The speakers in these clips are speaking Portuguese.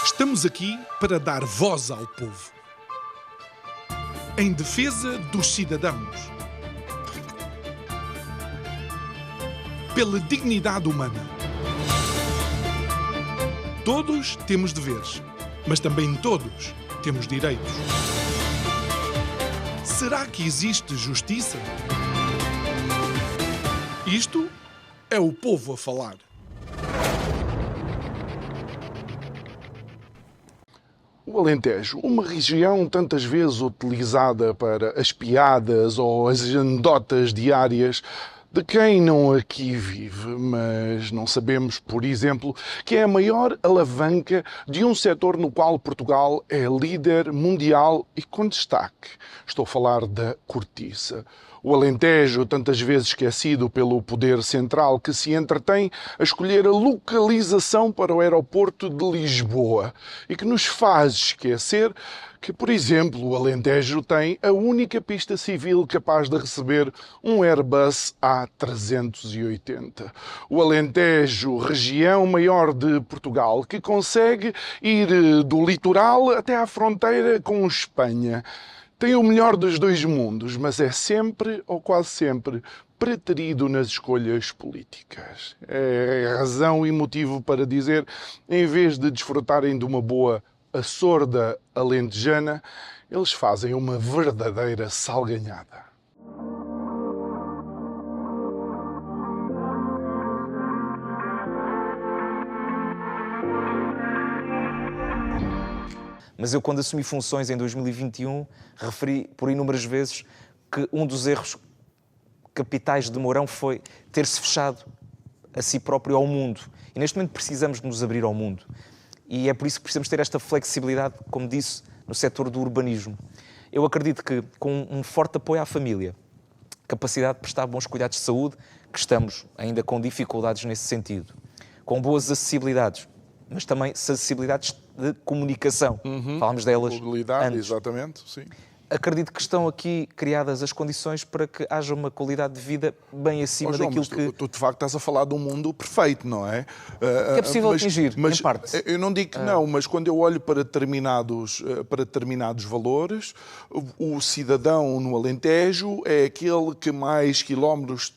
Estamos aqui para dar voz ao povo. Em defesa dos cidadãos. Pela dignidade humana. Todos temos deveres, mas também todos temos direitos. Será que existe justiça? Isto é o povo a falar. O Alentejo, uma região tantas vezes utilizada para as piadas ou as anedotas diárias de quem não aqui vive, mas não sabemos, por exemplo, que é a maior alavanca de um setor no qual Portugal é líder mundial e com destaque. Estou a falar da cortiça. O Alentejo, tantas vezes esquecido pelo poder central que se entretém a escolher a localização para o aeroporto de Lisboa e que nos faz esquecer que, por exemplo, o Alentejo tem a única pista civil capaz de receber um Airbus A380. O Alentejo, região maior de Portugal, que consegue ir do litoral até à fronteira com Espanha. Tem o melhor dos dois mundos, mas é sempre, ou quase sempre, preterido nas escolhas políticas. É razão e motivo para dizer, em vez de desfrutarem de uma boa açorda alentejana, eles fazem uma verdadeira salganhada. Mas eu, quando assumi funções em 2021, referi por inúmeras vezes que um dos erros capitais de Mourão foi ter-se fechado a si próprio ao mundo. E neste momento precisamos de nos abrir ao mundo. E é por isso que precisamos ter esta flexibilidade, como disse, no setor do urbanismo. Eu acredito que, com um forte apoio à família, capacidade de prestar bons cuidados de saúde, que estamos ainda com dificuldades nesse sentido, com boas acessibilidades, mas também acessibilidades de comunicação. Falámos delas Mobilidade, antes. exatamente, sim. Acredito que estão aqui criadas as condições para que haja uma qualidade de vida bem acima João, daquilo mas que... tu de facto estás a falar de um mundo perfeito, não é? Que é possível atingir, mas em parte. Eu não digo que não, mas quando eu olho para determinados valores, o cidadão no Alentejo é aquele que mais quilómetros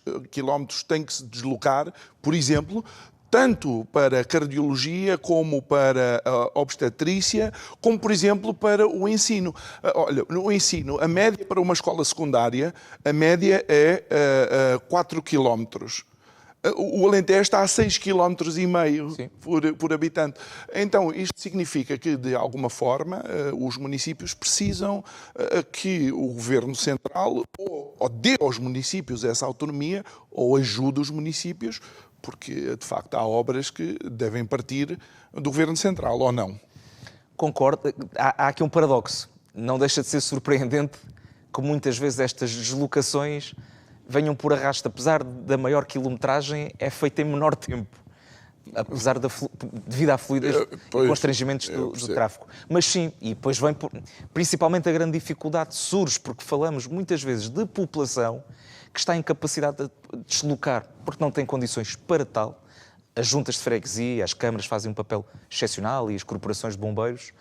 tem que se deslocar, por exemplo, tanto para a cardiologia, como para a obstetrícia, como, por exemplo, para o ensino. Olha, no ensino, a média para uma escola secundária, a média é 4 quilómetros. O Alentejo está a 6,5 km por habitante. Então, isto significa que, de alguma forma, os municípios precisam que o Governo Central ou dê aos municípios essa autonomia ou ajude os municípios, porque, de facto, há obras que devem partir do Governo Central, ou não? Concordo. Há aqui um paradoxo. Não deixa de ser surpreendente que muitas vezes estas deslocações venham por arrasto. Apesar da maior quilometragem, é feita em menor tempo. Apesar devido à fluidez e constrangimentos do tráfego. Mas sim, e depois vem, principalmente a grande dificuldade surge, porque falamos muitas vezes de população que está em capacidade de deslocar, porque não tem condições para tal. As juntas de freguesia, as câmaras fazem um papel excepcional e as corporações de bombeiros,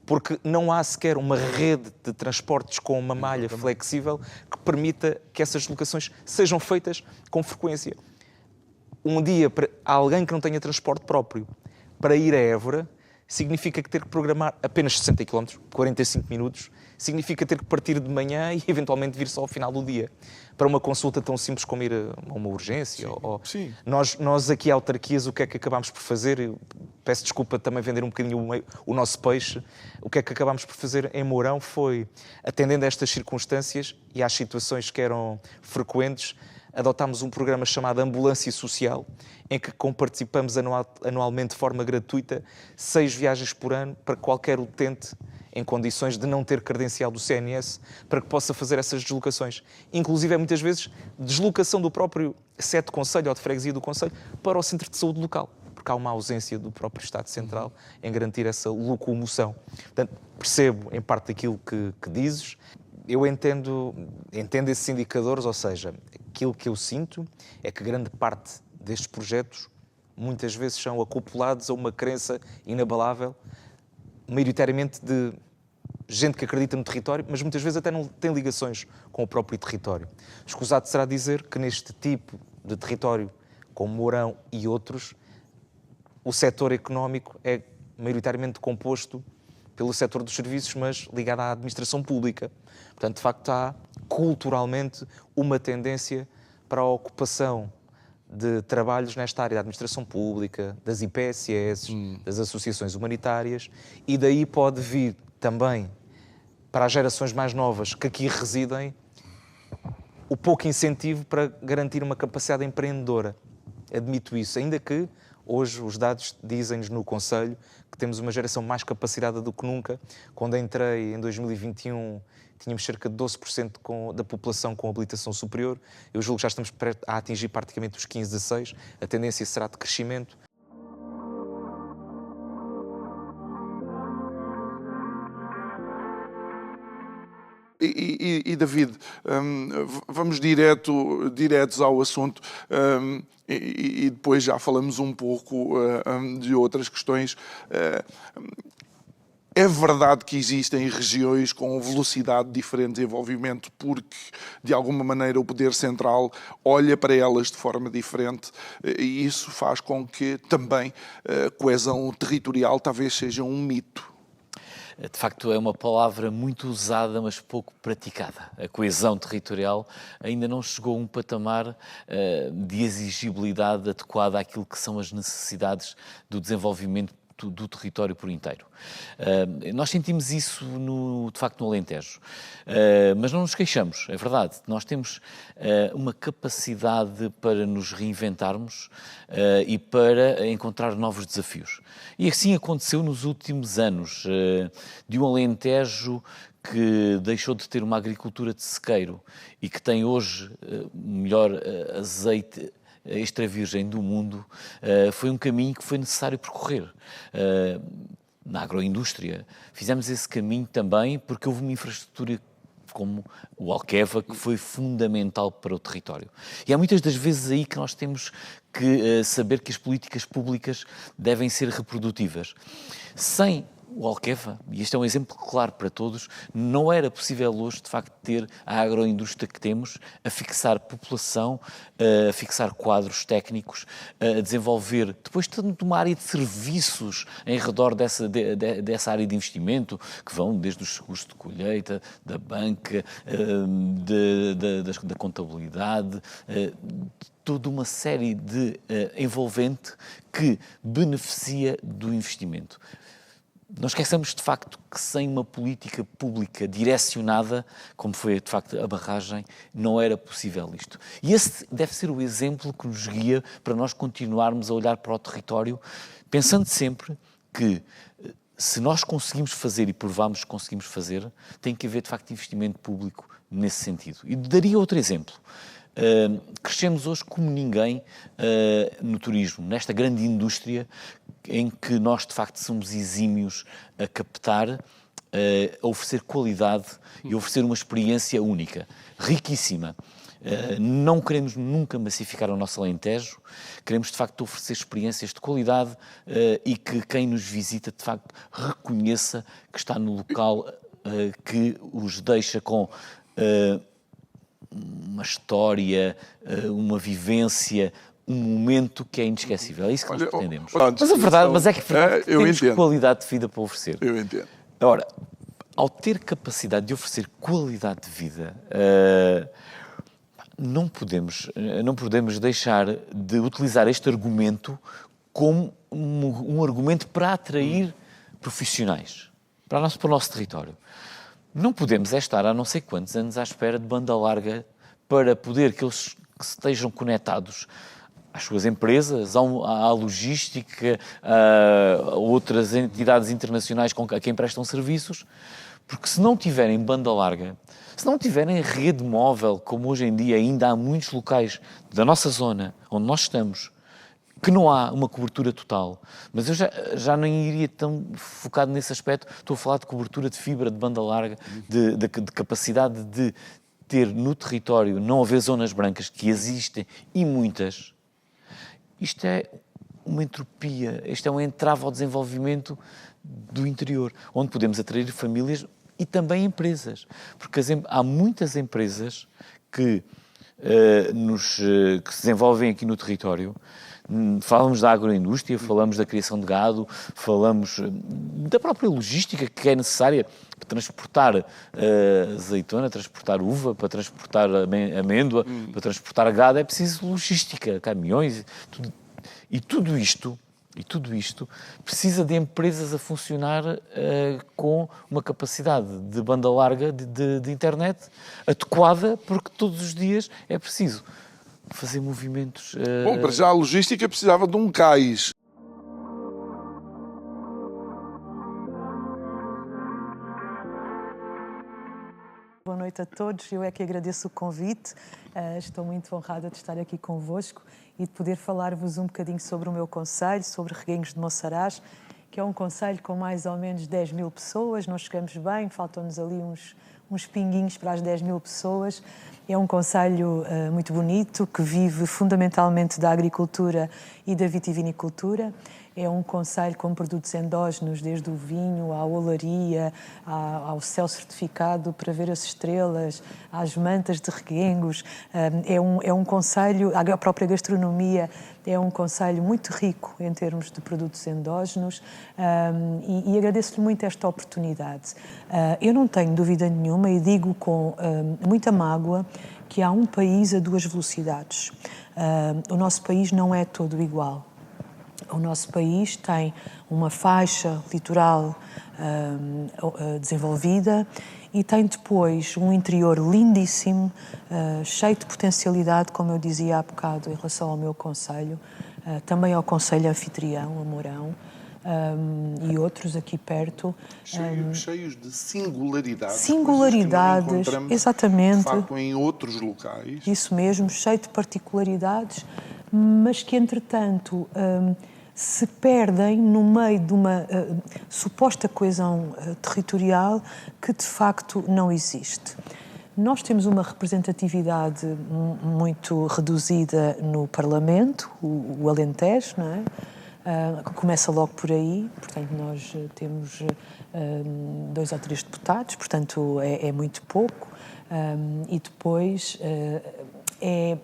porque não há sequer uma rede de transportes com uma malha flexível que permita que essas deslocações sejam feitas com frequência. Um dia, para alguém que não tenha transporte próprio para ir a Évora, significa que ter que programar apenas 60 km, 45 minutos, significa ter que partir de manhã e eventualmente vir só ao final do dia, para uma consulta tão simples como ir a uma urgência. Sim. Nós aqui, autarquias, o que é que acabámos por fazer? Eu peço desculpa também vender um bocadinho o nosso peixe. O que é que acabámos por fazer em Mourão foi, atendendo a estas circunstâncias e às situações que eram frequentes, adotámos um programa chamado Ambulância Social, em que comparticipamos anualmente de forma gratuita 6 viagens por ano para qualquer utente em condições de não ter credencial do CNS, para que possa fazer essas deslocações. Inclusive, muitas vezes, deslocação do próprio sede de concelho ou de freguesia do concelho para o centro de saúde local, porque há uma ausência do próprio Estado Central em garantir essa locomoção. Portanto, percebo em parte aquilo que dizes. Eu entendo esses indicadores, ou seja, aquilo que eu sinto é que grande parte destes projetos muitas vezes são acoplados a uma crença inabalável maioritariamente de gente que acredita no território, mas muitas vezes até não tem ligações com o próprio território. Escusado será dizer que neste tipo de território, como Mourão e outros, o setor económico é maioritariamente composto pelo setor dos serviços, mas ligado à administração pública. Portanto, de facto, há culturalmente uma tendência para a ocupação de trabalhos nesta área da administração pública, das IPSS, das associações humanitárias, e daí pode vir também para as gerações mais novas que aqui residem o pouco incentivo para garantir uma capacidade empreendedora. Admito isso, ainda que hoje os dados dizem-nos no Conselho que temos uma geração mais capacitada do que nunca. Quando entrei em 2021, tínhamos cerca de 12% da população com habilitação superior. Eu julgo que já estamos a atingir praticamente os 15, 16. A tendência será de crescimento. E David, vamos diretos ao assunto, e depois já falamos um pouco de outras questões. É verdade que existem regiões com velocidade diferente de desenvolvimento porque, de alguma maneira, o poder central olha para elas de forma diferente, e isso faz com que também a coesão territorial talvez seja um mito. De facto, é uma palavra muito usada, mas pouco praticada. A coesão territorial ainda não chegou a um patamar de exigibilidade adequada àquilo que são as necessidades do desenvolvimento do território por inteiro. Nós sentimos isso, de facto, no Alentejo. Mas não nos queixamos, é verdade. Nós temos uma capacidade para nos reinventarmos e para encontrar novos desafios. E assim aconteceu nos últimos anos, de um Alentejo que deixou de ter uma agricultura de sequeiro e que tem hoje o melhor azeite extra virgem do mundo, foi um caminho que foi necessário percorrer. Na agroindústria, fizemos esse caminho também porque houve uma infraestrutura como o Alqueva, que foi fundamental para o território. E há muitas das vezes aí que nós temos que saber que as políticas públicas devem ser reprodutivas. Sem o Alqueva, e este é um exemplo claro para todos, não era possível hoje, de facto, ter a agroindústria que temos, a fixar população, a fixar quadros técnicos, a desenvolver, depois tanto uma área de serviços em redor dessa área de investimento, que vão desde os seguros de colheita, da banca, da contabilidade, toda uma série de envolvente que beneficia do investimento. Não esqueçamos, de facto, que sem uma política pública direcionada, como foi, de facto, a barragem, não era possível isto. E esse deve ser o exemplo que nos guia para nós continuarmos a olhar para o território, pensando sempre que, se nós conseguimos fazer, e provamos que conseguimos fazer, tem que haver, de facto, investimento público nesse sentido. E daria outro exemplo. Crescemos hoje como ninguém no turismo, nesta grande indústria em que nós, de facto, somos exímios a captar, a oferecer qualidade e a oferecer uma experiência única, riquíssima. Não queremos nunca massificar o nosso Alentejo, queremos, de facto, oferecer experiências de qualidade e que quem nos visita, de facto, reconheça que está no local que os deixa com uma história, uma vivência, um momento que é inesquecível. É isso que nós pretendemos. Mas a verdade, é que temos qualidade de vida para oferecer. Eu entendo. Ora, ao ter capacidade de oferecer qualidade de vida, não podemos deixar de utilizar este argumento como um argumento para atrair profissionais para o nosso território. Não podemos estar há não sei quantos anos à espera de banda larga para poder que eles estejam conectados às suas empresas, à logística, a outras entidades internacionais a quem prestam serviços, porque se não tiverem banda larga, se não tiverem rede móvel, como hoje em dia ainda há muitos locais da nossa zona, onde nós estamos, que não há uma cobertura total, mas eu já nem iria tão focado nesse aspecto, estou a falar de cobertura de fibra, de banda larga, de capacidade de ter no território, não haver zonas brancas, que existem, e muitas. Isto é uma entropia, este é um entrave ao desenvolvimento do interior, onde podemos atrair famílias e também empresas. Porque há muitas empresas que se desenvolvem aqui no território. Falamos da agroindústria, falamos da criação de gado, falamos da própria logística que é necessária para transportar azeitona, transportar uva, para transportar amêndoa, para transportar gado. É preciso logística, caminhões, tudo. E tudo isto precisa de empresas a funcionar com uma capacidade de banda larga de internet adequada, porque todos os dias é preciso fazer movimentos... Bom, para já a logística precisava de um cais. Boa noite a todos, eu é que agradeço o convite, estou muito honrada de estar aqui convosco e de poder falar-vos um bocadinho sobre o meu concelho, sobre Reguengos de Monsaraz, que é um concelho com mais ou menos 10 mil pessoas, nós chegamos bem, faltam-nos ali uns pinguinhos para as 10 mil pessoas. É um concelho muito bonito, que vive fundamentalmente da agricultura e da vitivinicultura. É um concelho com produtos endógenos, desde o vinho, à olaria, ao céu certificado para ver as estrelas, às mantas de reguengos. É um concelho, a própria gastronomia é um concelho muito rico em termos de produtos endógenos e agradeço-lhe muito esta oportunidade. Eu não tenho dúvida nenhuma e digo com muita mágoa que há um país a duas velocidades. O nosso país não é todo igual. O nosso país tem uma faixa litoral desenvolvida e tem depois um interior lindíssimo, cheio de potencialidade, como eu dizia há bocado, em relação ao meu concelho, também ao concelho anfitrião, a Mourão, e outros aqui perto. Cheios de singularidades. Singularidades, coisas que não encontramos, exatamente. de facto, em outros locais. Isso mesmo, cheio de particularidades, mas que, entretanto, se perdem no meio de uma suposta coesão territorial que, de facto, não existe. Nós temos uma representatividade muito reduzida no Parlamento, o Alentejo, não é? Começa logo por aí, portanto, nós temos 2 ou 3 deputados, portanto, é muito pouco, e depois é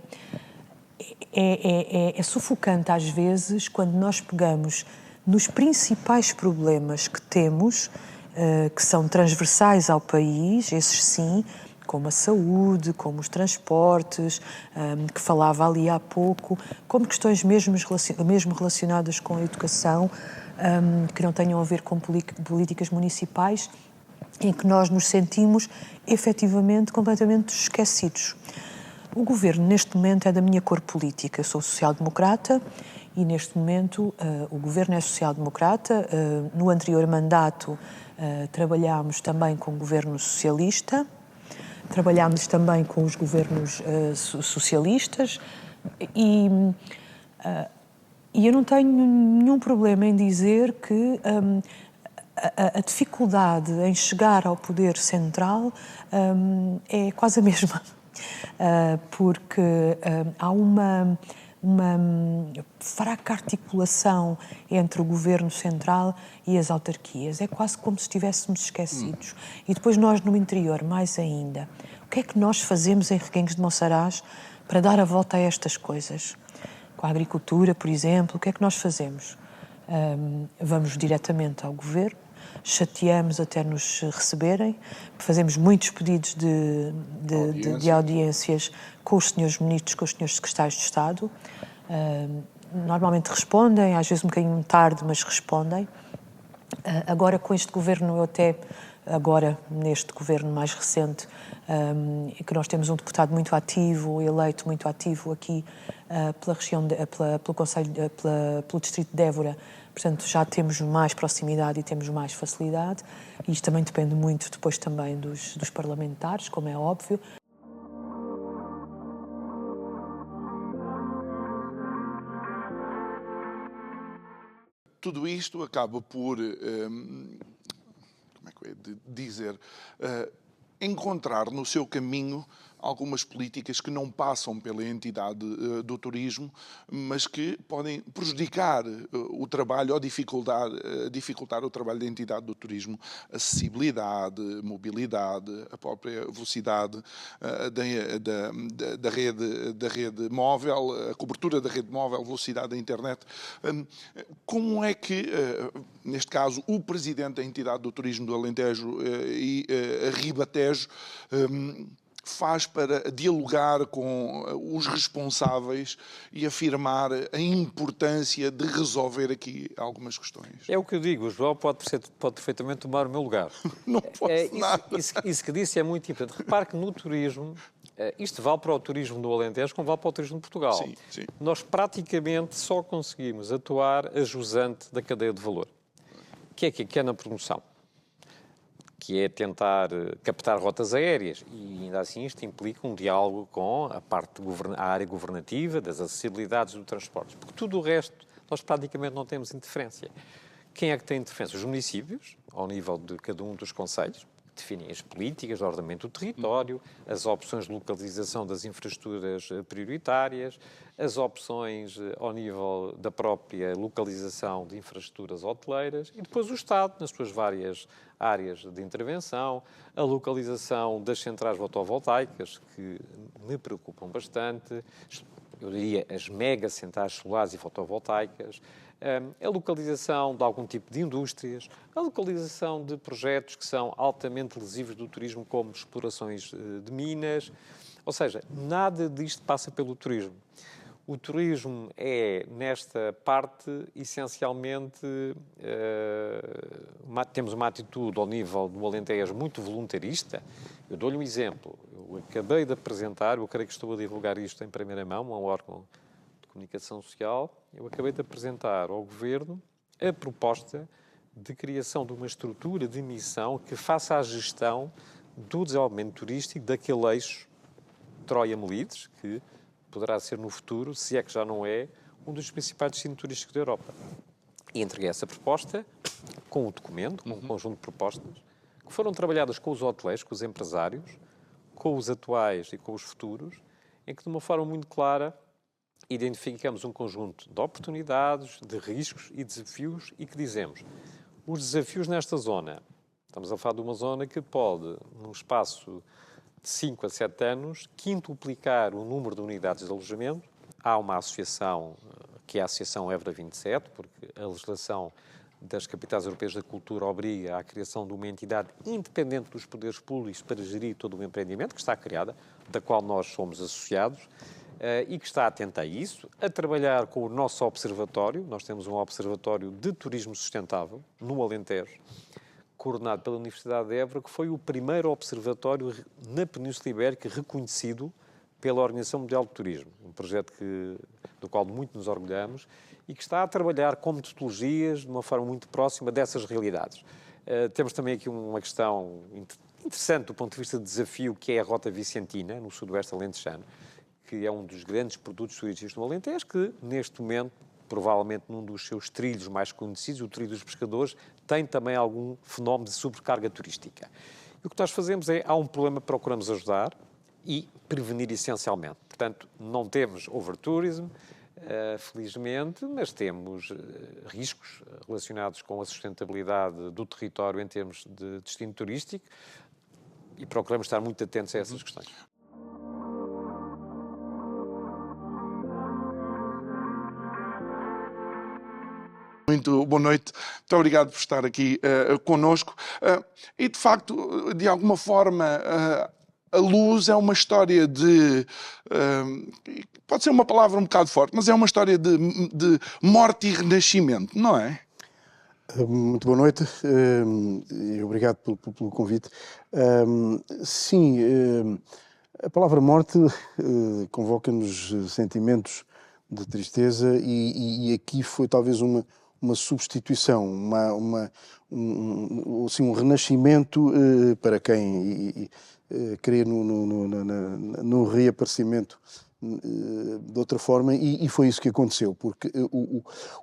sufocante às vezes quando nós pegamos nos principais problemas que temos, que são transversais ao país, esses sim, como a saúde, como os transportes, que falava ali há pouco, como questões mesmo relacionadas com a educação, que não tenham a ver com políticas municipais, em que nós nos sentimos efetivamente completamente esquecidos. O governo, neste momento, é da minha cor política. Eu sou social-democrata e, neste momento, o governo é social-democrata. No anterior mandato, trabalhámos também com o governo socialista, trabalhámos também com os governos socialistas e eu não tenho nenhum problema em dizer que a dificuldade em chegar ao poder central é quase a mesma. Porque há uma fraca articulação entre o governo central e as autarquias. É quase como se estivéssemos esquecidos. E depois nós, no interior, mais ainda. O que é que nós fazemos em Reguengos de Monsaraz para dar a volta a estas coisas? Com a agricultura, por exemplo, o que é que nós fazemos? Vamos diretamente ao governo, chateamos até nos receberem, fazemos muitos pedidos de audiências com os senhores ministros, com os senhores secretários de Estado. Normalmente respondem, às vezes um bocadinho tarde, mas respondem. Agora, com este governo, neste governo mais recente, que nós temos um deputado muito ativo, eleito muito ativo aqui pela região, pelo Conselho, pelo distrito de Évora. Portanto, já temos mais proximidade e temos mais facilidade. E isto também depende muito depois também dos parlamentares, como é óbvio. Tudo isto acaba por, como é que eu ia dizer, encontrar no seu caminho algumas políticas que não passam pela entidade do turismo, mas que podem prejudicar o trabalho ou dificultar o trabalho da entidade do turismo. Acessibilidade, mobilidade, a própria velocidade da rede móvel, a cobertura da rede móvel, velocidade da internet. Como é que, neste caso, o presidente da entidade do turismo do Alentejo e a Ribatejo faz para dialogar com os responsáveis e afirmar a importância de resolver aqui algumas questões? É o que eu digo, o João pode perfeitamente tomar o meu lugar. Não posso nada. Isso que disse é muito importante. Repare que no turismo, isto vale para o turismo do Alentejo como vale para o turismo de Portugal. Sim, sim. Nós praticamente só conseguimos atuar a jusante da cadeia de valor. Que é na promoção, que é tentar captar rotas aéreas, e ainda assim isto implica um diálogo com a área governativa, das acessibilidades do transporte, porque tudo o resto nós praticamente não temos interferência. Quem é que tem interferência? Os municípios, ao nível de cada um dos concelhos, definem as políticas de ordenamento do território, as opções de localização das infraestruturas prioritárias, as opções ao nível da própria localização de infraestruturas hoteleiras e depois o Estado, nas suas várias áreas de intervenção, a localização das centrais fotovoltaicas, que me preocupam bastante, eu diria as mega centrais solares e fotovoltaicas, a localização de algum tipo de indústrias, a localização de projetos que são altamente lesivos do turismo, como explorações de minas. Ou seja, nada disto passa pelo turismo. O turismo é, nesta parte, essencialmente, temos uma atitude ao nível do Alentejo muito voluntarista. Eu dou-lhe um exemplo. Eu acabei de apresentar, eu creio que estou a divulgar isto em primeira mão, a um órgão de comunicação social, eu acabei de apresentar ao Governo a proposta de criação de uma estrutura de missão que faça a gestão do desenvolvimento turístico daquele eixo Troia-Melides, que poderá ser no futuro, se é que já não é, um dos principais destinos turísticos da Europa. E entreguei essa proposta com o documento, com um conjunto de propostas, que foram trabalhadas com os hoteleiros, com os empresários, com os atuais e com os futuros, em que de uma forma muito clara identificamos um conjunto de oportunidades, de riscos e desafios e que dizemos, os desafios nesta zona, estamos a falar de uma zona que pode, num espaço de 5 a 7 anos, quintuplicar o número de unidades de alojamento. Há uma associação, que é a Associação Évora 27, porque a legislação das capitais europeias da cultura obriga à criação de uma entidade independente dos poderes públicos para gerir todo o empreendimento, que está criada, da qual nós somos associados, e que está atenta a isso, a trabalhar com o nosso observatório. Nós temos um observatório de turismo sustentável, no Alentejo, coordenado pela Universidade de Évora, que foi o primeiro observatório na Península Ibérica reconhecido pela Organização Mundial de Turismo, um projeto do qual muito nos orgulhamos e que está a trabalhar com metodologias de uma forma muito próxima dessas realidades. Temos também aqui uma questão interessante do ponto de vista de desafio, que é a Rota Vicentina, no sudoeste alentejano, que é um dos grandes produtos turísticos do Alentejo, que neste momento, provavelmente num dos seus trilhos mais conhecidos, o trilho dos pescadores, tem também algum fenómeno de sobrecarga turística. E o que nós fazemos é, há um problema, procuramos ajudar e prevenir essencialmente. Portanto, não temos overtourism, felizmente, mas temos riscos relacionados com a sustentabilidade do território em termos de destino turístico e procuramos estar muito atentos a essas questões. Muito boa noite, muito obrigado por estar aqui connosco. E de facto, de alguma forma, a luz é uma história de. Pode ser uma palavra um bocado forte, mas é uma história de morte e renascimento, não é? Muito boa noite e obrigado pelo convite. Sim, a palavra morte convoca-nos sentimentos de tristeza e aqui foi talvez uma substituição, um renascimento para quem crê no reaparecimento de outra forma, e foi isso que aconteceu, porque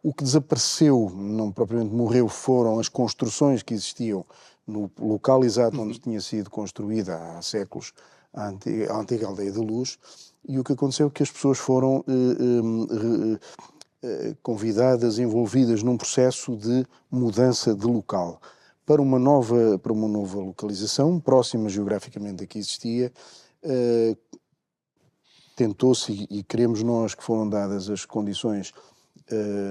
o que desapareceu, não propriamente morreu, foram as construções que existiam no local exato onde tinha sido construída há séculos à antiga Aldeia da Luz, e o que aconteceu é que as pessoas foram convidadas, envolvidas num processo de mudança de local para uma nova localização, próxima geograficamente da que existia. Tentou-se, e queremos nós que foram dadas as condições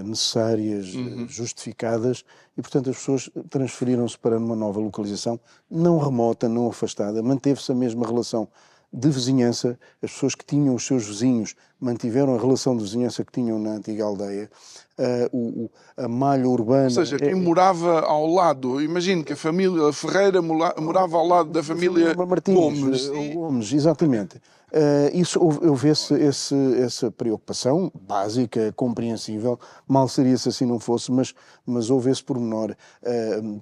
necessárias, justificadas, e portanto as pessoas transferiram-se para uma nova localização, não remota, não afastada, manteve-se a mesma relação de vizinhança, as pessoas que tinham os seus vizinhos mantiveram a relação de vizinhança que tinham na antiga aldeia, a malha urbana... Ou seja, quem morava ao lado, imagino que a família Ferreira morava ao lado da família Martins, Gomes. Gomes, exatamente. Isso houve essa preocupação básica, compreensível, mal seria se assim não fosse, mas houve esse pormenor.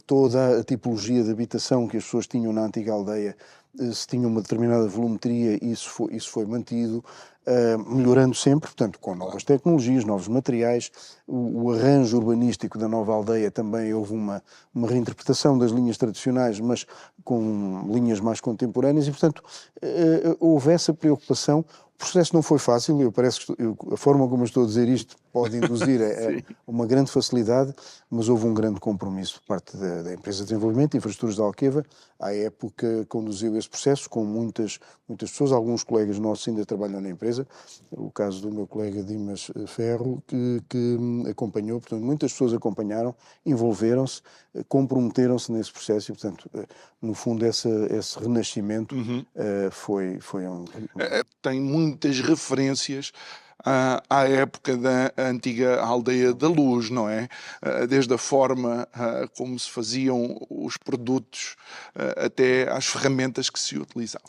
Toda a tipologia de habitação que as pessoas tinham na antiga aldeia, se tinha uma determinada volumetria, isso foi mantido, melhorando sempre, portanto, com novas tecnologias, novos materiais. O arranjo urbanístico da nova aldeia também houve uma reinterpretação das linhas tradicionais, mas com linhas mais contemporâneas, e, portanto, houve essa preocupação. O processo não foi fácil, a forma como eu estou a dizer isto pode induzir uma grande facilidade, mas houve um grande compromisso por parte da empresa de desenvolvimento de infraestruturas da Alqueva. À época conduziu esse processo com muitas pessoas, alguns colegas nossos ainda trabalham na empresa, o caso do meu colega Dimas Ferro, que acompanhou, portanto muitas pessoas acompanharam, envolveram-se, comprometeram-se nesse processo e, portanto, no fundo esse renascimento foi Tem muitas referências à época da antiga Aldeia da Luz, não é? Desde a forma como se faziam os produtos até às ferramentas que se utilizavam.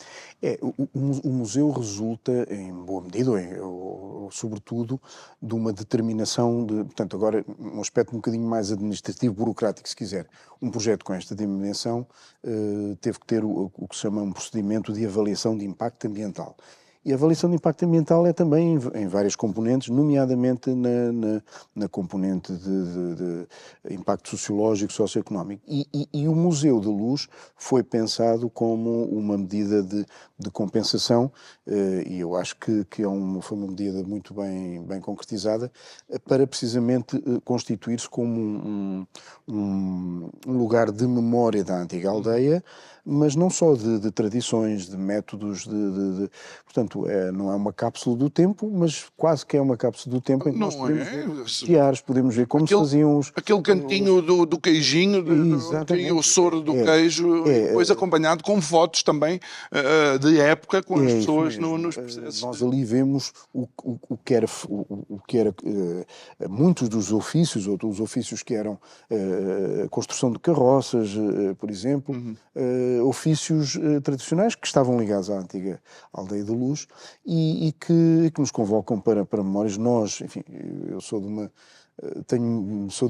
O museu resulta, em boa medida, ou sobretudo, de uma determinação portanto, agora, um aspecto um bocadinho mais administrativo, burocrático, se quiser. Um projeto com esta dimensão teve que ter o que se chama um procedimento de avaliação de impacto ambiental. E a avaliação de impacto ambiental é também em várias componentes, nomeadamente na componente de impacto sociológico, socioeconómico. E o Museu da Luz foi pensado como uma medida de compensação, e eu acho que foi uma medida muito bem concretizada, para precisamente constituir-se como um lugar de memória da antiga aldeia, mas não só de tradições, de métodos, portanto, não é uma cápsula do tempo, mas quase que é uma cápsula do tempo em que nós podemos ver podemos ver como se faziam os... Aquele cantinho do queijinho, e o soro do queijo, e depois acompanhado com fotos também de época com as pessoas nos processos. Nós ali vemos o que era muitos dos ofícios, ou dos ofícios que eram a construção de carroças, por exemplo, ofícios tradicionais que estavam ligados à antiga Aldeia da Luz e que nos convocam para memórias. Nós, enfim, eu sou de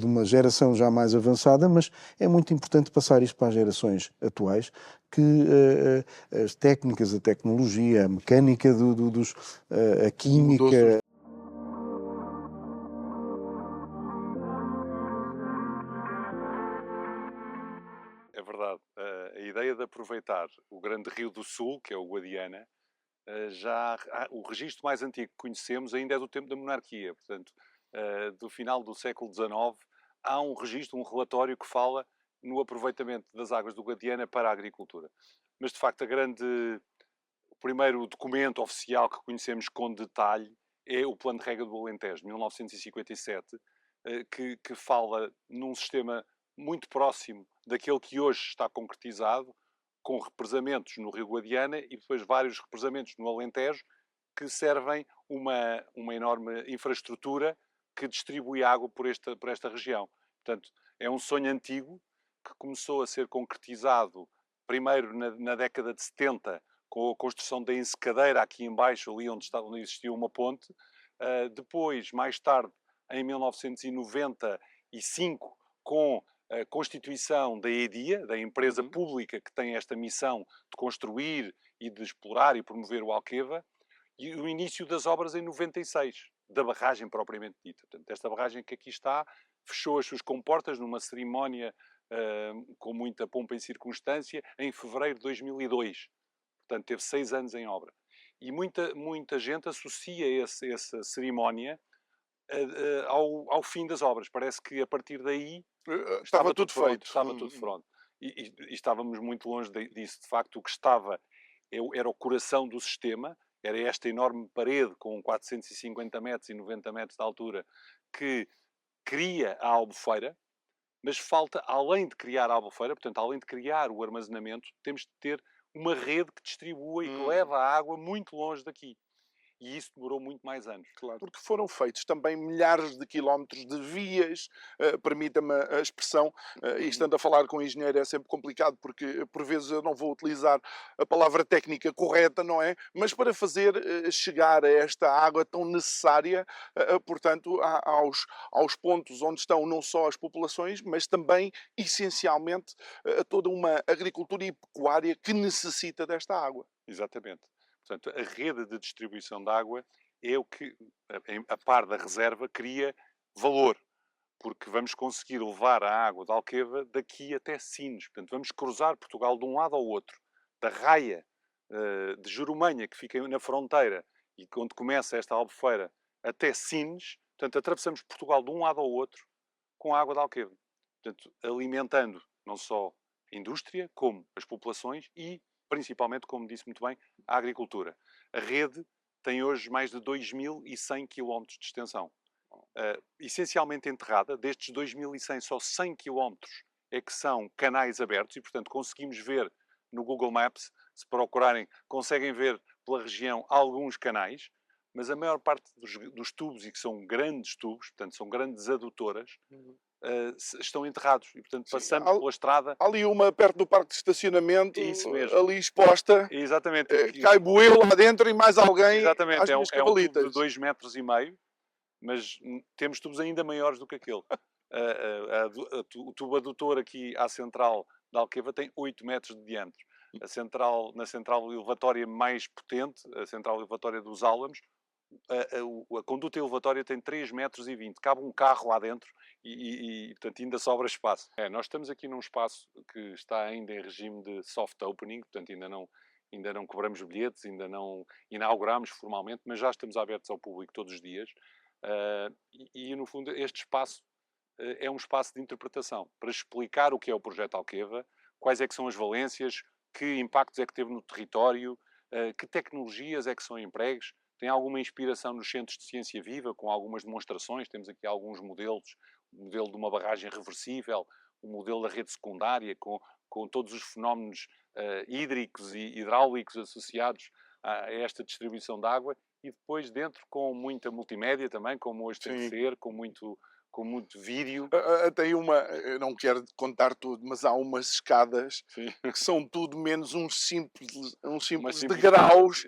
uma geração já mais avançada, mas é muito importante passar isto para as gerações atuais, que as técnicas, a tecnologia, a mecânica, a química... É verdade. A ideia de aproveitar o grande rio do Sul, que é o Guadiana, o registro mais antigo que conhecemos ainda é do tempo da monarquia, portanto, do final do século XIX, há um registro, um relatório que fala no aproveitamento das águas do Guadiana para a agricultura. Mas, de facto, o primeiro documento oficial que conhecemos com detalhe é o Plano de Rega do Alentejo, de 1957, que fala num sistema muito próximo daquele que hoje está concretizado, com represamentos no Rio Guadiana e depois vários represamentos no Alentejo, que servem uma enorme infraestrutura que distribui água por esta região. Portanto, é um sonho antigo que começou a ser concretizado primeiro na década de 70, com a construção da ensecadeira aqui embaixo, ali onde existia uma ponte. Depois, mais tarde, em 1995, com a constituição da EDIA, da empresa pública que tem esta missão de construir e de explorar e promover o Alqueva, e o início das obras em 96, da barragem propriamente dita. Portanto, esta barragem que aqui está fechou as suas comportas numa cerimónia com muita pompa e circunstância em fevereiro de 2002. Portanto, teve 6 anos em obra. E muita gente associa essa cerimónia ao fim das obras. Parece que a partir daí Estava tudo feito. Estava tudo pronto. E estávamos muito longe disso. De facto, o que estava era o coração do sistema, era esta enorme parede com 450 metros e 90 metros de altura que cria a albufeira, mas falta, além de criar a albufeira, portanto, além de criar o armazenamento, temos de ter uma rede que distribua e que leva a água muito longe daqui. E isso demorou muito mais anos. Claro. Porque foram feitos também milhares de quilómetros de vias, permita-me a expressão, e estando a falar com o engenheiro é sempre complicado, porque por vezes eu não vou utilizar a palavra técnica correta, não é? Mas para fazer chegar a esta água tão necessária, portanto, aos pontos onde estão não só as populações, mas também, essencialmente, toda uma agricultura e pecuária que necessita desta água. Exatamente. Portanto, a rede de distribuição de água é o que, a par da reserva, cria valor, porque vamos conseguir levar a água de Alqueva daqui até Sines. Portanto, vamos cruzar Portugal de um lado ao outro, da raia de Jurumanha, que fica na fronteira, e onde começa esta albufeira, até Sines. Portanto, atravessamos Portugal de um lado ao outro com a água de Alqueva. Portanto, alimentando não só a indústria, como as populações e, principalmente, como disse muito bem, a agricultura. A rede tem hoje mais de 2.100 km de extensão. Essencialmente enterrada, destes 2.100, só 100 km é que são canais abertos e, portanto, conseguimos ver no Google Maps, se procurarem, conseguem ver pela região alguns canais, mas a maior parte dos tubos, e que são grandes tubos, portanto, são grandes adutoras, estão enterrados e, portanto, passamos pela estrada. Ali uma perto do parque de estacionamento, Isso mesmo. ali exposta. Exatamente. Cai eu lá dentro e mais alguém. Exatamente, às é um tubo de cavalitas. 2,5 metros, mas temos tubos ainda maiores do que aquele. O tubo adutor aqui à central da Alqueva tem 8 metros de diâmetro. Na central elevatória mais potente, a central elevatória dos Álamos, a conduta elevatória tem 3,20 metros. Cabe um carro lá dentro e portanto, ainda sobra espaço. Nós estamos aqui num espaço que está ainda em regime de soft opening, portanto, ainda não cobramos bilhetes, ainda não inauguramos formalmente, mas já estamos abertos ao público todos os dias. No fundo, este espaço é um espaço de interpretação para explicar o que é o projeto Alqueva, quais é que são as valências, que impactos é que teve no território, que tecnologias é que são empregues. Tem alguma inspiração nos centros de ciência viva, com algumas demonstrações. Temos aqui alguns modelos, o modelo de uma barragem reversível, o modelo da rede secundária, com todos os fenómenos hídricos e hidráulicos associados a esta distribuição de água, e depois dentro com muita multimédia também, como hoje tem que ser, com muito vídeo. Tem eu não quero contar tudo, mas há umas escadas que são tudo menos uns simples degraus,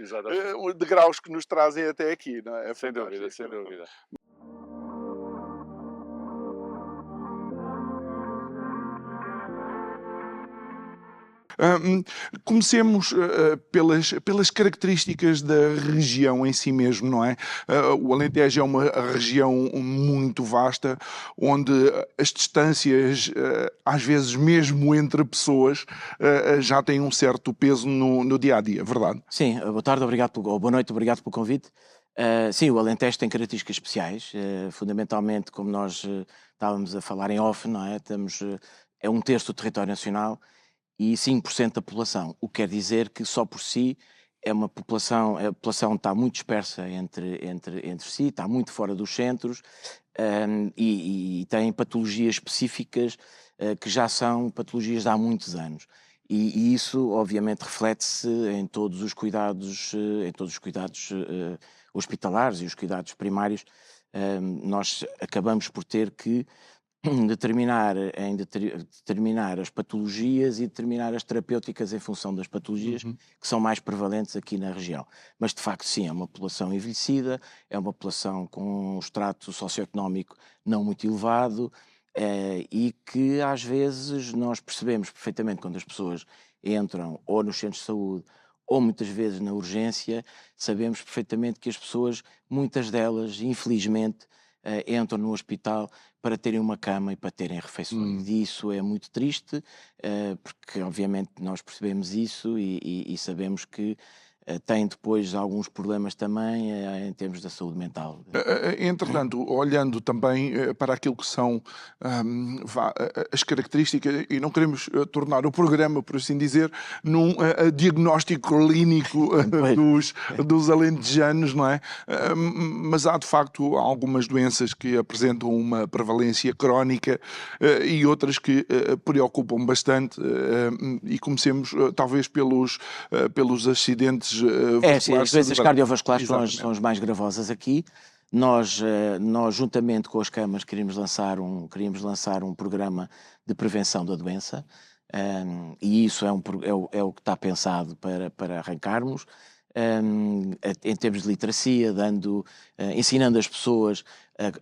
degraus que nos trazem até aqui, não é? Sem dúvida, sem dúvida. Comecemos pelas características da região em si mesmo, não é? O Alentejo é uma região muito vasta, onde as distâncias, às vezes mesmo entre pessoas, já têm um certo peso no dia-a-dia, verdade? Sim, boa tarde, boa noite, obrigado pelo convite. Sim, o Alentejo tem características especiais, fundamentalmente, como nós estávamos a falar em off, não é? É 1/3 do território nacional e 5% da população, o que quer dizer que só por si a população está muito dispersa entre si, está muito fora dos centros e tem patologias específicas que já são patologias de há muitos anos. E isso, obviamente, reflete-se em todos os cuidados, hospitalares e os cuidados primários. Nós acabamos por ter que determinar as patologias e determinar as terapêuticas em função das patologias que são mais prevalentes aqui na região. Mas, de facto, sim, é uma população envelhecida, é uma população com um extrato socioeconómico não muito elevado e que, às vezes, nós percebemos perfeitamente quando as pessoas entram ou nos centros de saúde ou muitas vezes na urgência, sabemos perfeitamente que as pessoas, muitas delas, infelizmente, entram no hospital para terem uma cama e para terem refeições. E isso é muito triste, porque obviamente nós percebemos isso e sabemos que tem depois alguns problemas também em termos da saúde mental. Entretanto, olhando também para aquilo que são as características, e não queremos tornar o programa, por assim dizer, num diagnóstico clínico dos alentejanos, não é? Mas há de facto algumas doenças que apresentam uma prevalência crónica e outras que preocupam bastante, e comecemos talvez pelos acidentes Sim, as doenças cardiovasculares são as mais gravosas aqui. Nós, juntamente com as câmaras, queríamos lançar um programa de prevenção da doença, e isso é o que está pensado para arrancarmos. Em termos de literacia, ensinando as pessoas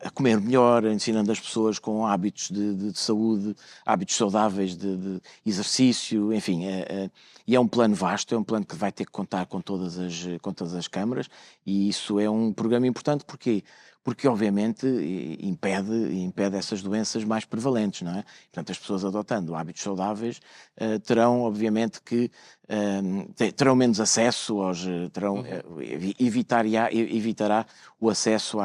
a comer melhor, ensinando as pessoas com hábitos de saúde, hábitos saudáveis de exercício, enfim. E é um plano vasto, é um plano que vai ter que contar com todas as câmaras, e isso é um programa importante. Porquê? Porque, obviamente, impede essas doenças mais prevalentes, não é? Portanto, as pessoas adotando hábitos saudáveis terão, obviamente, terão menos acesso evitará o acesso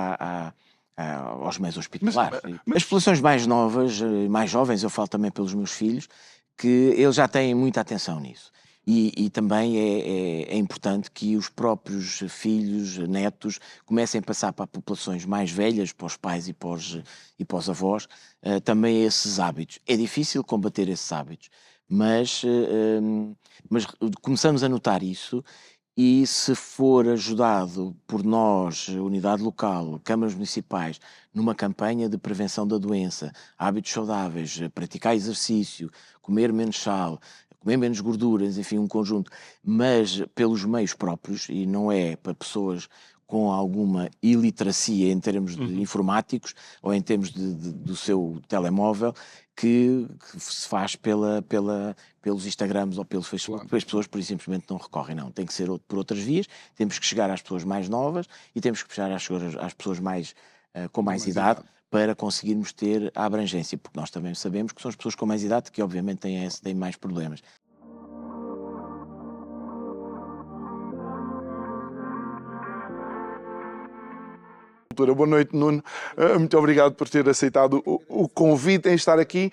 aos meios hospitalares. As populações mais novas, mais jovens, eu falo também pelos meus filhos, que eles já têm muita atenção nisso. E também é importante que os próprios filhos, netos, comecem a passar para populações mais velhas, para os pais e para os avós, também esses hábitos. É difícil combater esses hábitos, mas começamos a notar isso, e se for ajudado por nós, unidade local, câmaras municipais, numa campanha de prevenção da doença, hábitos saudáveis, praticar exercício, comer menos sal, comer menos gorduras, enfim, um conjunto, mas pelos meios próprios, e não é para pessoas com alguma iliteracia em termos de informáticos ou em termos do seu telemóvel, que se faz pelos Instagrams ou pelo Facebook, porque as pessoas por simplesmente não recorrem, não. Tem que ser por outras vias, temos que chegar às pessoas mais novas e temos que chegar às pessoas com mais idade, para conseguirmos ter a abrangência, porque nós também sabemos que são as pessoas com mais idade que obviamente têm mais problemas. Boa noite, Nuno. Muito obrigado por ter aceitado o convite em estar aqui.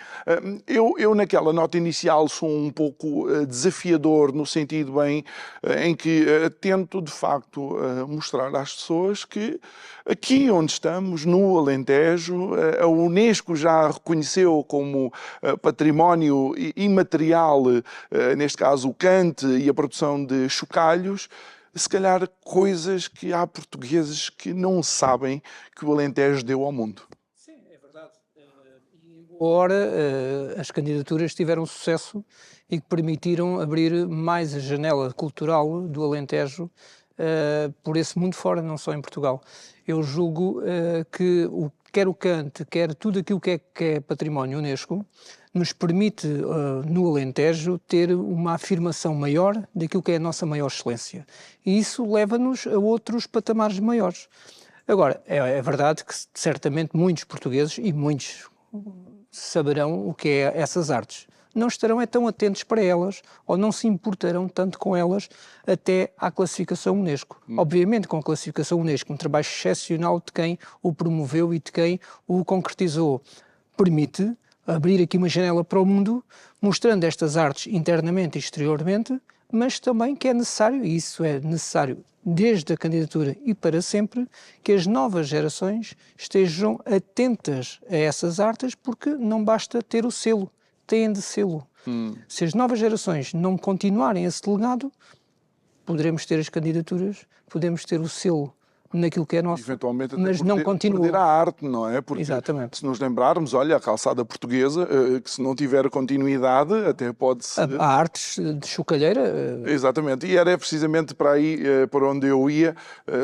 Eu naquela nota inicial, sou um pouco desafiador, no sentido em que tento, de facto, mostrar às pessoas que aqui onde estamos, no Alentejo, a Unesco já reconheceu como património imaterial, neste caso o cante e a produção de chocalhos, se calhar coisas que há portugueses que não sabem que o Alentejo deu ao mundo. Sim, é verdade. Ora, as candidaturas tiveram sucesso e que permitiram abrir mais a janela cultural do Alentejo por esse mundo fora, não só em Portugal. Eu julgo que quer o cante, quer tudo aquilo que é património Unesco, nos permite, no Alentejo, ter uma afirmação maior daquilo que é a nossa maior excelência. E isso leva-nos a outros patamares maiores. Agora, é verdade que certamente muitos portugueses, e muitos saberão o que é essas artes, não estarão tão atentos para elas, ou não se importarão tanto com elas até à classificação Unesco. Obviamente, com a classificação Unesco, um trabalho excepcional de quem o promoveu e de quem o concretizou, permite abrir aqui uma janela para o mundo, mostrando estas artes internamente e exteriormente, mas também que é necessário, e isso é necessário desde a candidatura e para sempre, que as novas gerações estejam atentas a essas artes, porque não basta ter o selo, têm de selo. Se as novas gerações não continuarem esse legado, poderemos ter as candidaturas, podemos ter o selo naquilo que é nosso, eventualmente até mas não continua. Perder a arte, não é? Porque Exatamente. se nos lembrarmos, olha, a calçada portuguesa, que se não tiver continuidade, até pode-se... Há artes de chocalheira. Exatamente, e era precisamente para aí para onde eu ia.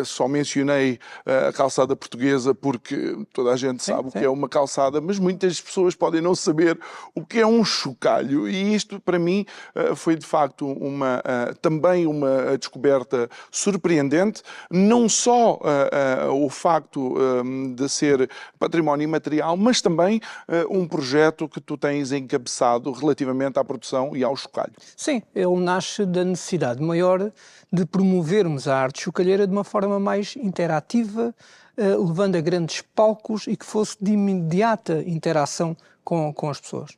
Só mencionei a calçada portuguesa porque toda a gente sabe o que é uma calçada, mas muitas pessoas podem não saber o que é um chocalho, e isto para mim foi de facto também uma descoberta surpreendente, não só só o facto de ser património imaterial, mas também um projeto que tu tens encabeçado relativamente à produção e ao chocalho. Sim, ele nasce da necessidade maior de promovermos a arte chocalheira de uma forma mais interativa, levando a grandes palcos e que fosse de imediata interação com as pessoas.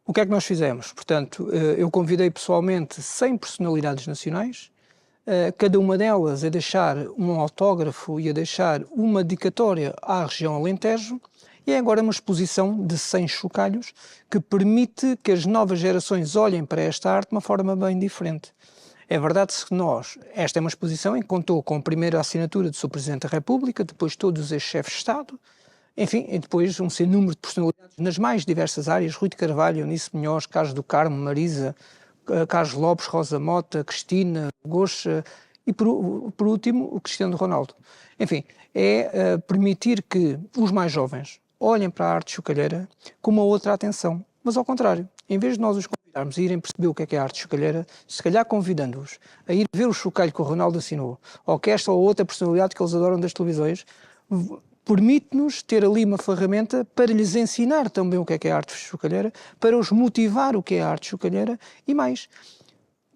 O que é que nós fizemos? Portanto, eu convidei pessoalmente 100 personalidades nacionais, cada uma delas a deixar um autógrafo e a deixar uma dedicatória à região Alentejo, e é agora uma exposição de 100 chocalhos que permite que as novas gerações olhem para esta arte de uma forma bem diferente. É verdade que esta é uma exposição em que contou com a primeira assinatura do Sr. Presidente da República, depois todos os ex-chefes de Estado, enfim, e depois um sem número de personalidades nas mais diversas áreas, Rui de Carvalho, Eunice Munhoz, Carlos do Carmo, Marisa, Carlos Lopes, Rosa Mota, Cristina, Goxa e, por último, o Cristiano Ronaldo. Enfim, é permitir que os mais jovens olhem para a arte chocalheira com uma outra atenção, mas ao contrário, em vez de nós os convidarmos a irem perceber o que é a arte chocalheira, se calhar convidando-os a ir ver o chocalho que o Ronaldo assinou, ou que esta ou outra personalidade que eles adoram das televisões, permite-nos ter ali uma ferramenta para lhes ensinar também o que é a arte chocalheira, para os motivar o que é a arte chocalheira e mais.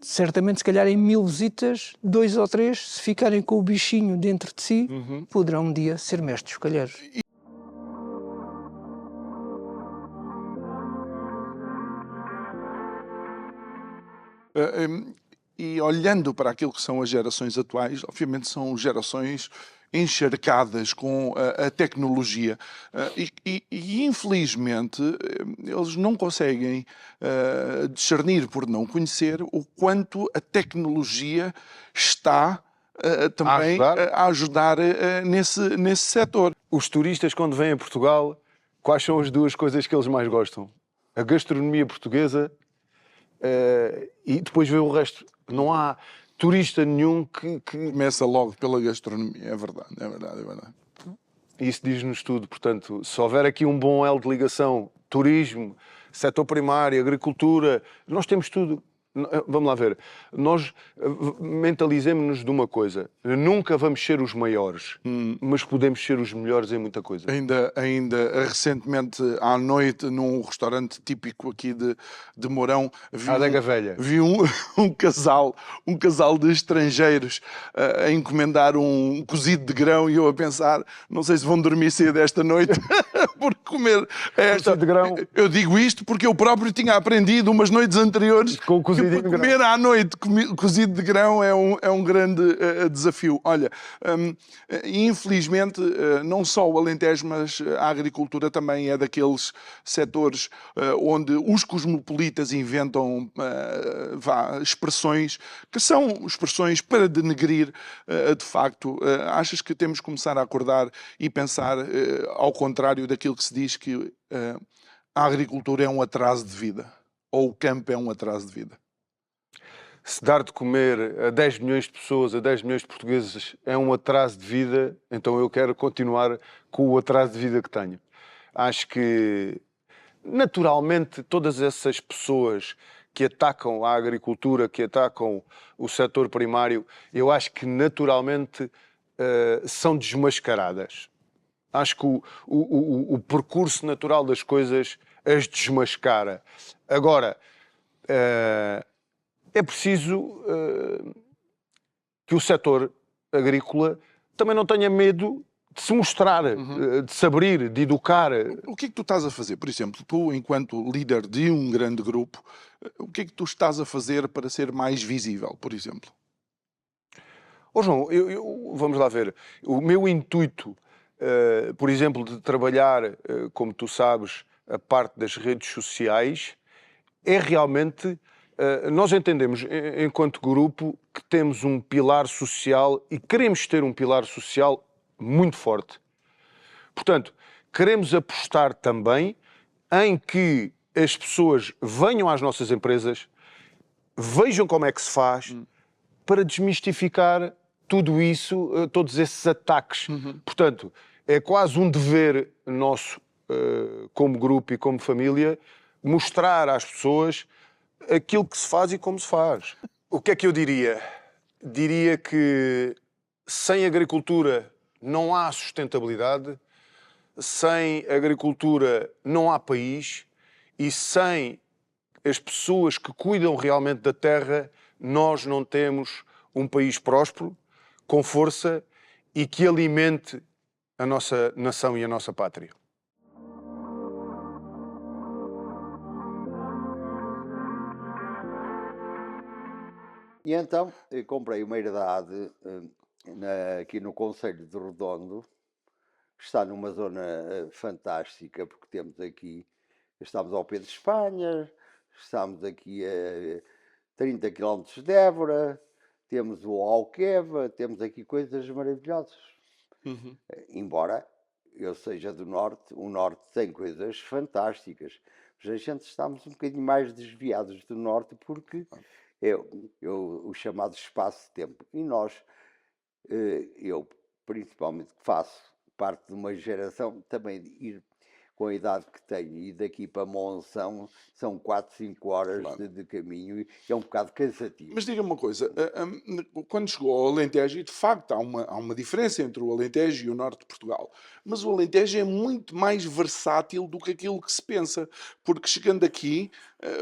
Certamente, se calhar em 1000 visitas, 2 ou 3, se ficarem com o bichinho dentro de si, poderão um dia ser mestres chocalheiros. E olhando para aquilo que são as gerações atuais, obviamente são gerações encharcadas com a tecnologia e infelizmente eles não conseguem discernir, por não conhecer, o quanto a tecnologia está também a ajudar nesse setor. Os turistas, quando vêm a Portugal, quais são as 2 coisas que eles mais gostam? A gastronomia portuguesa e depois vê o resto. Não há turista nenhum que... Começa logo pela gastronomia, é verdade, é verdade, é verdade. Isso diz-nos tudo, portanto, se houver aqui um bom elo de ligação, turismo, setor primário, agricultura, nós temos tudo. Vamos lá ver, nós mentalizemos-nos de uma coisa, nunca vamos ser os maiores, mas podemos ser os melhores em muita coisa. Ainda recentemente à noite, num restaurante típico aqui de Mourão, vi um casal de estrangeiros a encomendar um cozido de grão e eu a pensar, não sei se vão dormir cedo esta noite por comer esta... de grão. Eu digo isto porque eu próprio tinha aprendido umas noites anteriores com o cozido que comer à noite cozido de grão é um grande desafio. Olha, infelizmente, não só o Alentejo, mas a agricultura também é daqueles setores onde os cosmopolitas inventam expressões que são expressões para denegrir, de facto. Achas que temos que começar a acordar e pensar ao contrário daquilo que se diz que a agricultura é um atraso de vida, ou o campo é um atraso de vida? Se dar de comer a 10 milhões de pessoas, a 10 milhões de portugueses é um atraso de vida, então eu quero continuar com o atraso de vida que tenho. Acho que, naturalmente, todas essas pessoas que atacam a agricultura, que atacam o setor primário, eu acho que, naturalmente, são desmascaradas. Acho que o percurso natural das coisas as desmascara. Agora, é preciso que o setor agrícola também não tenha medo de se mostrar, de se abrir, de educar. O que é que tu estás a fazer? Por exemplo, tu, enquanto líder de um grande grupo, o que é que tu estás a fazer para ser mais visível, por exemplo? João, vamos lá ver. O meu intuito, por exemplo, de trabalhar, como tu sabes, a parte das redes sociais, é realmente... nós entendemos, enquanto grupo, que temos um pilar social e queremos ter um pilar social muito forte. Portanto, queremos apostar também em que as pessoas venham às nossas empresas, vejam como é que se faz, para desmistificar tudo isso, todos esses ataques. Portanto, é quase um dever nosso, como grupo e como família, mostrar às pessoas aquilo que se faz e como se faz. O que é que eu diria? Diria que sem agricultura não há sustentabilidade, sem agricultura não há país e sem as pessoas que cuidam realmente da terra, nós não temos um país próspero, com força e que alimente a nossa nação e a nossa pátria. E então eu comprei uma herdade aqui no Concelho de Redondo, que está numa zona fantástica, porque temos aqui, estamos ao pé de Espanha, estamos aqui a 30 km de Évora, temos o Alqueva, temos aqui coisas maravilhosas. Embora eu seja do Norte, o Norte tem coisas fantásticas, mas a gente estamos um bocadinho mais desviados do Norte porque é o chamado espaço-tempo. E nós, eu principalmente faço parte de uma geração também de ir com a idade que tenho e daqui para Monção são 4, 5 horas de caminho e é um bocado cansativo. Mas diga-me uma coisa, quando chegou ao Alentejo, e de facto há uma diferença entre o Alentejo e o Norte de Portugal, mas o Alentejo é muito mais versátil do que aquilo que se pensa, porque chegando aqui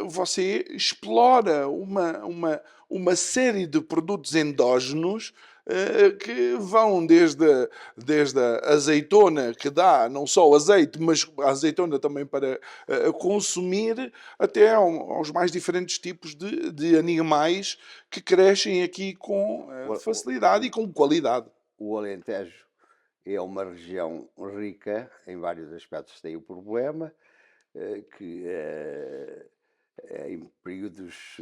você explora uma série de produtos endógenos que vão desde a azeitona, que dá não só azeite, mas a azeitona também para consumir, até aos mais diferentes tipos de animais que crescem aqui com facilidade e com qualidade. O Alentejo é uma região rica, em vários aspectos tem o problema, que em períodos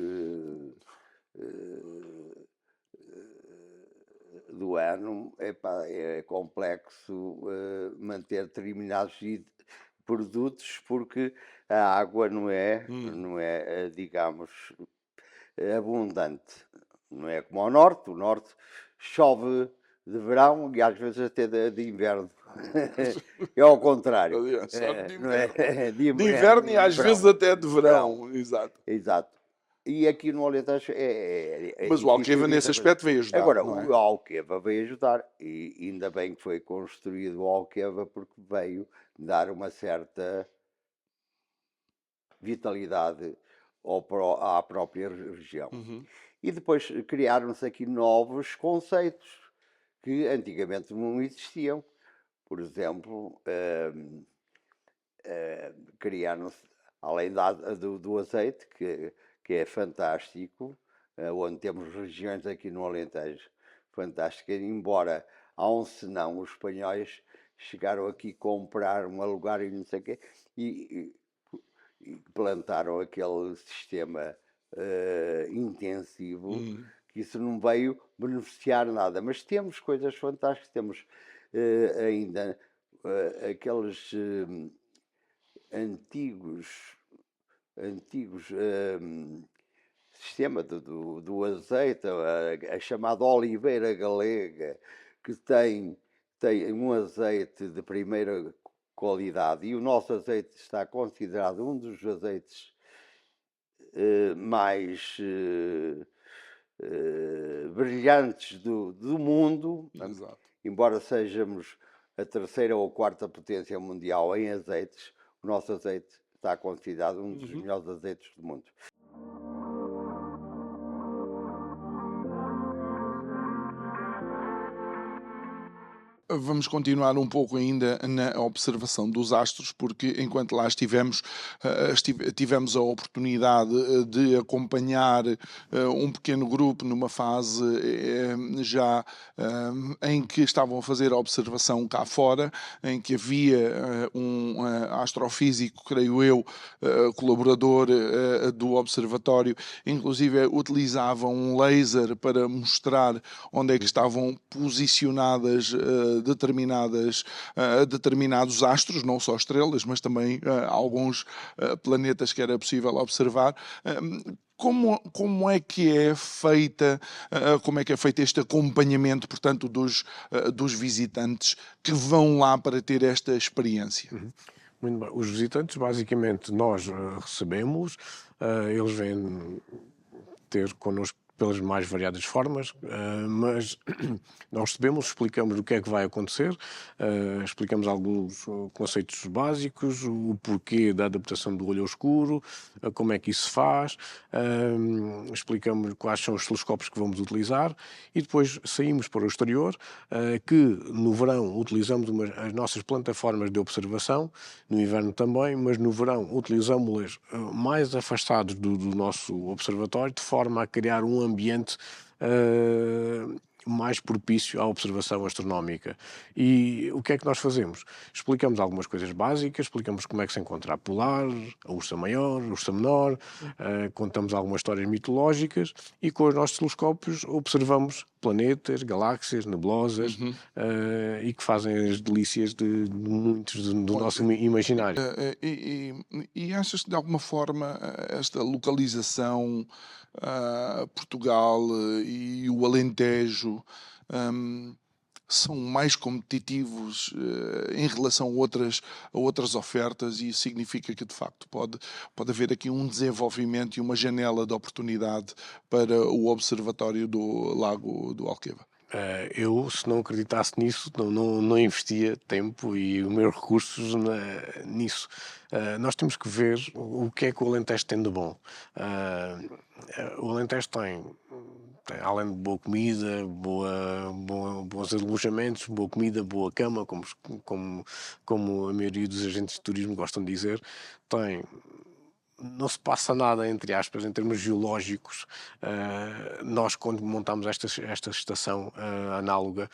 do ano é complexo manter determinados produtos porque a água não é, digamos, abundante. Não é como ao Norte. O Norte chove de verão e às vezes até de inverno. É ao contrário. De inverno e às vezes até de verão. Exato. Exato. E aqui no Alentejo mas o Alqueva nesse aspecto veio ajudar. Agora, não é? o Alqueva veio ajudar e ainda bem que foi construído o Alqueva porque veio dar uma certa vitalidade à própria região. E depois criaram-se aqui novos conceitos que antigamente não existiam. Por exemplo, criaram-se, além do azeite, que é fantástico, onde temos regiões aqui no Alentejo fantásticas, embora há um senão, os espanhóis chegaram aqui comprar um lugar e não sei o quê, e plantaram aquele sistema intensivo, que isso não veio beneficiar nada. Mas temos coisas fantásticas, temos ainda aqueles antigos sistema do azeite, a chamada oliveira galega, que tem um azeite de primeira qualidade, e o nosso azeite está considerado um dos azeites mais brilhantes do mundo. Exato. Embora sejamos a terceira ou quarta potência mundial em azeites, o nosso azeite está considerado um dos melhores azeites do mundo. Vamos continuar um pouco ainda na observação dos astros, porque enquanto lá estivemos, tivemos a oportunidade de acompanhar um pequeno grupo numa fase já em que estavam a fazer a observação cá fora, em que havia um astrofísico, creio eu, colaborador do observatório, inclusive utilizava um laser para mostrar onde é que estavam posicionadas determinados astros, não só estrelas, mas também alguns planetas que era possível observar. Como é que é feita, este acompanhamento, portanto, dos visitantes que vão lá para ter esta experiência? Muito bem. Os visitantes, basicamente, nós recebemos, eles vêm ter connosco pelas mais variadas formas, mas nós recebemos, explicamos o que é que vai acontecer, explicamos alguns conceitos básicos, o porquê da adaptação do olho ao escuro, como é que isso se faz, explicamos quais são os telescópios que vamos utilizar e depois saímos para o exterior, que no verão utilizamos as nossas plataformas de observação, no inverno também, mas no verão utilizamos-las mais afastados do nosso observatório, de forma a criar um ambiente mais propício à observação astronómica. E o que é que nós fazemos? Explicamos algumas coisas básicas, explicamos como é que se encontra a polar, a ursa maior, a ursa menor, contamos algumas histórias mitológicas e com os nossos telescópios observamos planetas, galáxias, nebulosas e que fazem as delícias de muitos do nosso imaginário. E achas que de alguma forma esta localização, Portugal e o Alentejo são mais competitivos em relação a outras ofertas e isso significa que de facto pode haver aqui um desenvolvimento e uma janela de oportunidade para o Observatório do Lago do Alqueva? Eu, se não acreditasse nisso, não investia tempo e os meus recursos nisso. Nós temos que ver o que é que o Alentejo tem de bom. O Alentejo tem, além de boa comida, bons alojamentos, boa comida, boa cama, como a maioria dos agentes de turismo gostam de dizer, não se passa nada, entre aspas, em termos geológicos. Nós, quando montámos esta estação análoga,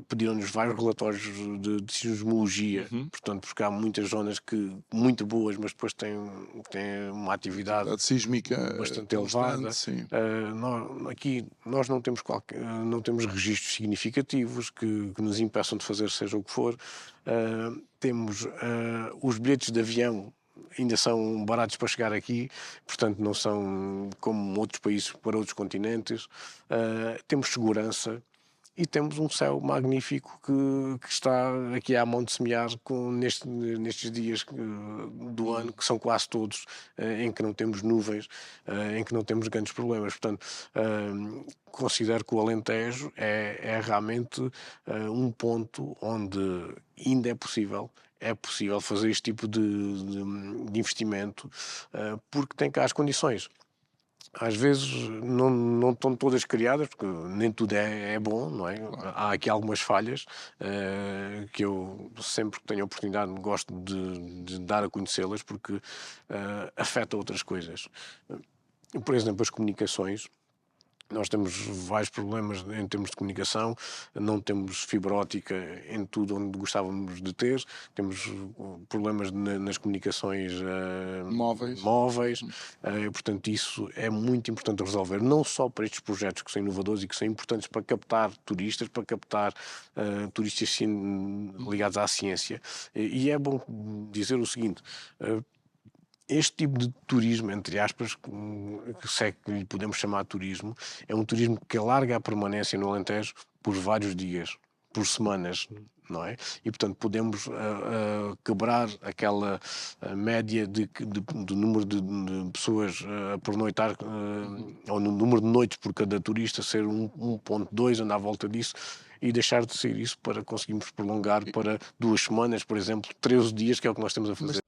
pediram-nos vários relatórios de sismologia, portanto, porque há muitas zonas muito boas, mas depois têm uma atividade sísmica bastante elevada. Aqui nós não temos registros significativos que nos impeçam de fazer seja o que for. Temos os bilhetes de avião ainda são baratos para chegar aqui, portanto não são como outros países para outros continentes. Temos segurança e temos um céu magnífico que está aqui à mão de semear nestes dias do ano, que são quase todos, em que não temos nuvens, em que não temos grandes problemas. Portanto, considero que o Alentejo é realmente um ponto onde ainda é possível fazer este tipo de investimento, porque tem cá as condições. Às vezes não estão todas criadas, porque nem tudo é bom, não é? Há aqui algumas falhas que eu, sempre que tenho a oportunidade, gosto de dar a conhecê-las, porque afeta outras coisas. Por exemplo, as comunicações. Nós temos vários problemas em termos de comunicação, não temos fibra óptica em tudo onde gostávamos de ter, temos problemas nas comunicações móveis. Portanto, isso é muito importante resolver, não só para estes projetos que são inovadores e que são importantes para captar turistas, para captar turistas ligados à ciência. E é bom dizer o seguinte: este tipo de turismo, entre aspas, se é que lhe podemos chamar de turismo, é um turismo que alarga a permanência no Alentejo por vários dias, por semanas, não é? E, portanto, podemos quebrar aquela média do número de pessoas a pernoitar, ou no número de noites por cada turista ser 1.2, andar à volta disso, e deixar de ser isso para conseguirmos prolongar para 2 semanas, por exemplo, 13 dias, que é o que nós estamos a fazer.